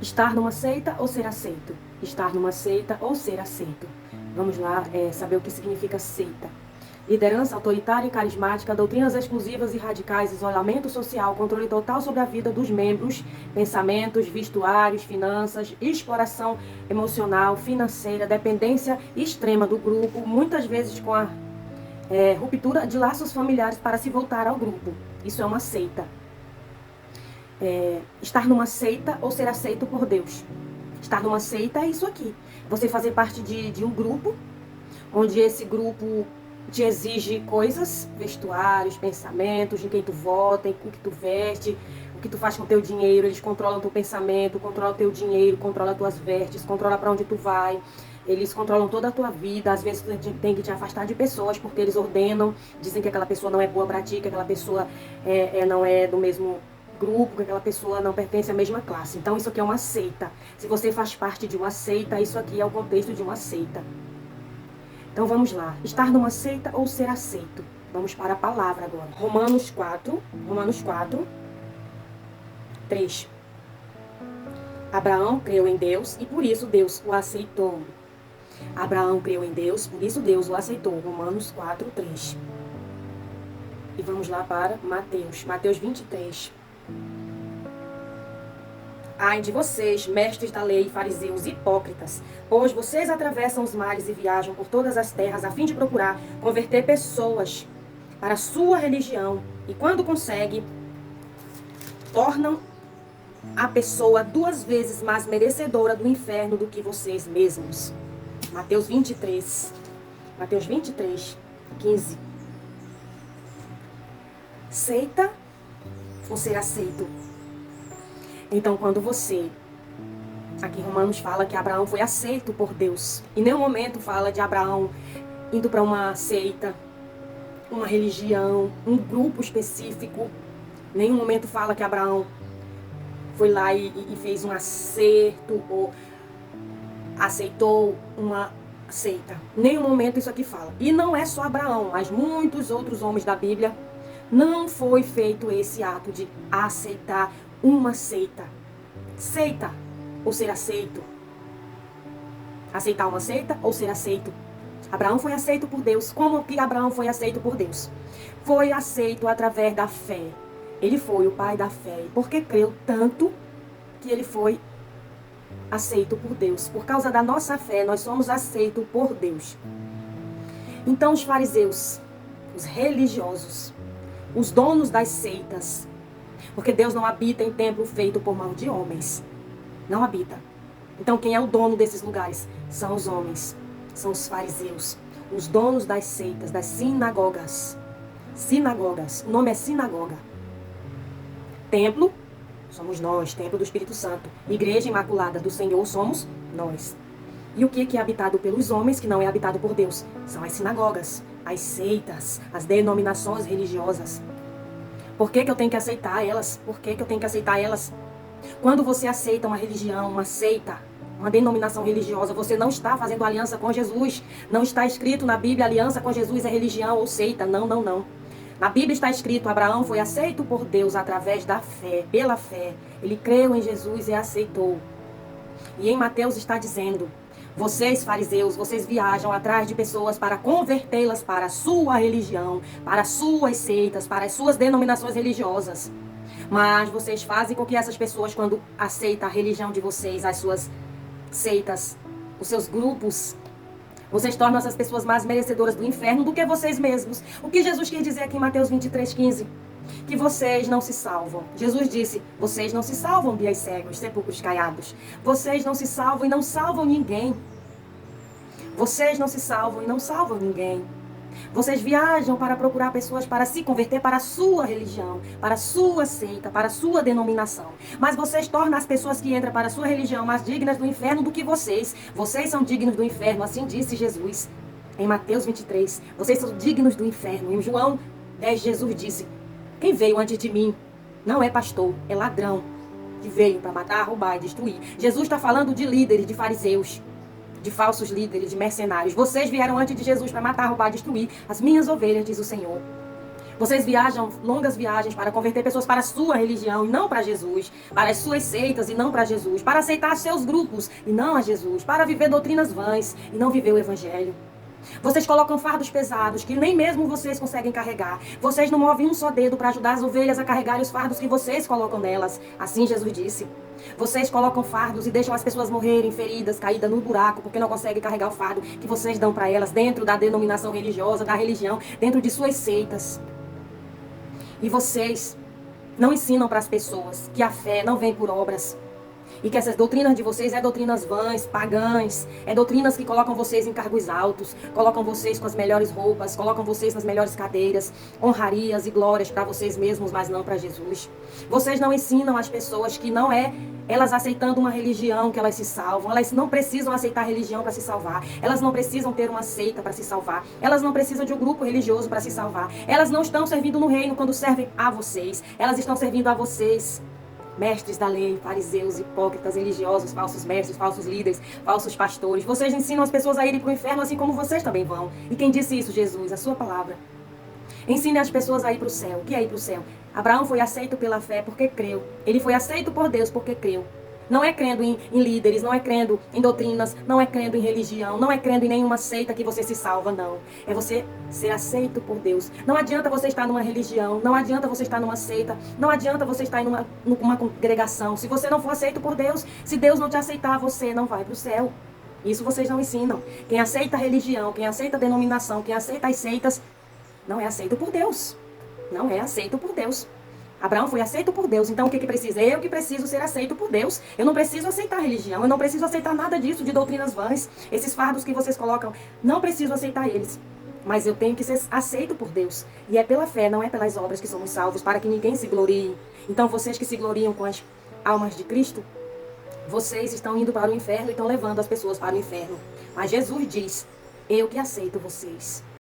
Estar numa seita ou ser aceito? Estar numa seita ou ser aceito? Vamos lá saber o que significa seita. Liderança autoritária e carismática, doutrinas exclusivas e radicais, isolamento social, controle total sobre a vida dos membros, pensamentos, vestuários, finanças, exploração emocional, financeira, dependência extrema do grupo, muitas vezes com a ruptura de laços familiares para se voltar ao grupo. Isso é uma seita. Estar numa seita ou ser aceito por Deus. Estar numa seita é isso aqui. Você fazer parte de um grupo, onde esse grupo te exige coisas, vestuários, pensamentos, em quem tu vota, em o que tu veste, o que tu faz com o teu dinheiro. Eles controlam teu pensamento, controlam o teu dinheiro, controlam tuas vestes, controlam para onde tu vai. Eles controlam toda a tua vida. Às vezes tu tem que te afastar de pessoas, porque eles ordenam, dizem que aquela pessoa não é boa para ti, que aquela pessoa não é do mesmo grupo, que aquela pessoa não pertence à mesma classe. Então isso aqui é uma seita. Se você faz parte de uma seita, isso aqui é o contexto de uma seita. Então vamos lá. Estar numa seita ou ser aceito? Vamos para a palavra agora. Romanos 4, 3. Abraão creu em Deus e por isso Deus o aceitou. Abraão creu em Deus, por isso Deus o aceitou. Romanos 4, 3. E vamos lá para Mateus 23. Ai de vocês, mestres da lei, fariseus hipócritas, pois vocês atravessam os mares e viajam por todas as terras a fim de procurar converter pessoas para a sua religião. E quando conseguem, tornam a pessoa 2 vezes mais merecedora do inferno do que vocês mesmos. Mateus 23, 15. Seita ou ser aceito? Então, quando você... Aqui Romanos fala que Abraão foi aceito por Deus. Em nenhum momento fala de Abraão indo para uma seita, uma religião, um grupo específico. Em nenhum momento fala que Abraão foi lá e fez um acerto ou aceitou uma seita. Em nenhum momento isso aqui fala. E não é só Abraão, mas muitos outros homens da Bíblia não foi feito esse ato de aceitar uma seita. Seita ou ser aceito? Aceitar uma seita ou ser aceito? Abraão foi aceito por Deus. Como que Abraão foi aceito por Deus? Foi aceito através da fé. Ele foi o pai da fé. Porque creu tanto que ele foi aceito por Deus. Por causa da nossa fé, nós somos aceitos por Deus. Então os fariseus, os religiosos, os donos das seitas, porque Deus não habita em templo feito por mão de homens. Não habita. Então quem é o dono desses lugares? São os homens. São os fariseus. Os donos das seitas, das sinagogas. Sinagogas. O nome é sinagoga. Templo, somos nós. Templo do Espírito Santo. Igreja Imaculada do Senhor somos nós. E o que é habitado pelos homens, que não é habitado por Deus? São as sinagogas, as seitas, as denominações religiosas. Por que eu tenho que aceitar elas? Por que eu tenho que aceitar elas? Quando você aceita uma religião, uma seita, uma denominação religiosa, você não está fazendo aliança com Jesus. Não está escrito na Bíblia, aliança com Jesus é religião ou seita. Não, não, não. Na Bíblia está escrito, Abraão foi aceito por Deus através da fé, pela fé. Ele creu em Jesus e aceitou. E em Mateus está dizendo... Vocês, fariseus, vocês viajam atrás de pessoas para convertê-las para a sua religião, para as suas seitas, para as suas denominações religiosas. Mas vocês fazem com que essas pessoas, quando aceitam a religião de vocês, as suas seitas, os seus grupos, vocês tornam essas pessoas mais merecedoras do inferno do que vocês mesmos. O que Jesus quer dizer aqui em Mateus 23:15? Que vocês não se salvam. Jesus disse, vocês não se salvam, guias cegos, sepulcros caiados. Vocês não se salvam e não salvam ninguém. Vocês não se salvam e não salvam ninguém. Vocês viajam para procurar pessoas para se converter para a sua religião, para a sua seita, para a sua denominação. Mas vocês tornam as pessoas que entram para a sua religião mais dignas do inferno do que vocês. Vocês são dignos do inferno, assim disse Jesus. Em Mateus 23, vocês são dignos do inferno. Em João 10, Jesus disse, quem veio antes de mim não é pastor, é ladrão, que veio para matar, roubar e destruir. Jesus está falando de líderes, de fariseus, de falsos líderes, de mercenários. Vocês vieram antes de Jesus para matar, roubar e destruir as minhas ovelhas, diz o Senhor. Vocês viajam longas viagens para converter pessoas para a sua religião e não para Jesus, para as suas seitas e não para Jesus, para aceitar seus grupos e não a Jesus, para viver doutrinas vãs e não viver o evangelho. Vocês colocam fardos pesados que nem mesmo vocês conseguem carregar. Vocês não movem um só dedo para ajudar as ovelhas a carregar os fardos que vocês colocam nelas. Assim Jesus disse. Vocês colocam fardos e deixam as pessoas morrerem feridas, caídas no buraco, porque não conseguem carregar o fardo que vocês dão para elas dentro da denominação religiosa, da religião, dentro de suas seitas. E vocês não ensinam para as pessoas que a fé não vem por obras. E que essas doutrinas de vocês é doutrinas vãs, pagãs, é doutrinas que colocam vocês em cargos altos, colocam vocês com as melhores roupas, colocam vocês nas melhores cadeiras, honrarias e glórias para vocês mesmos, mas não para Jesus. Vocês não ensinam as pessoas que não é elas aceitando uma religião que elas se salvam. Elas não precisam aceitar religião para se salvar. Elas não precisam ter uma seita para se salvar. Elas não precisam de um grupo religioso para se salvar. Elas não estão servindo no reino quando servem a vocês. Elas estão servindo a vocês. Mestres da lei, fariseus, hipócritas, religiosos, falsos mestres, falsos líderes, falsos pastores. Vocês ensinam as pessoas a irem para o inferno assim como vocês também vão. E quem disse isso? Jesus, a sua palavra. Ensine as pessoas a ir para o céu. O que é ir para o céu? Abraão foi aceito pela fé porque creu. Ele foi aceito por Deus porque creu. Não é crendo em líderes, não é crendo em doutrinas, não é crendo em religião, não é crendo em nenhuma seita que você se salva, não. É você ser aceito por Deus. Não adianta você estar numa religião, não adianta você estar numa seita, não adianta você estar em uma congregação. Se você não for aceito por Deus, se Deus não te aceitar, você não vai para o céu. Isso vocês não ensinam. Quem aceita a religião, quem aceita a denominação, quem aceita as seitas, não é aceito por Deus. Não é aceito por Deus. Abraão foi aceito por Deus, então o que precisa? Eu que preciso ser aceito por Deus. Eu não preciso aceitar religião, eu não preciso aceitar nada disso, de doutrinas vãs. Esses fardos que vocês colocam, não preciso aceitar eles. Mas eu tenho que ser aceito por Deus. E é pela fé, não é pelas obras que somos salvos, para que ninguém se glorie. Então vocês que se gloriam com as almas de Cristo, vocês estão indo para o inferno e estão levando as pessoas para o inferno. Mas Jesus diz, eu que aceito vocês.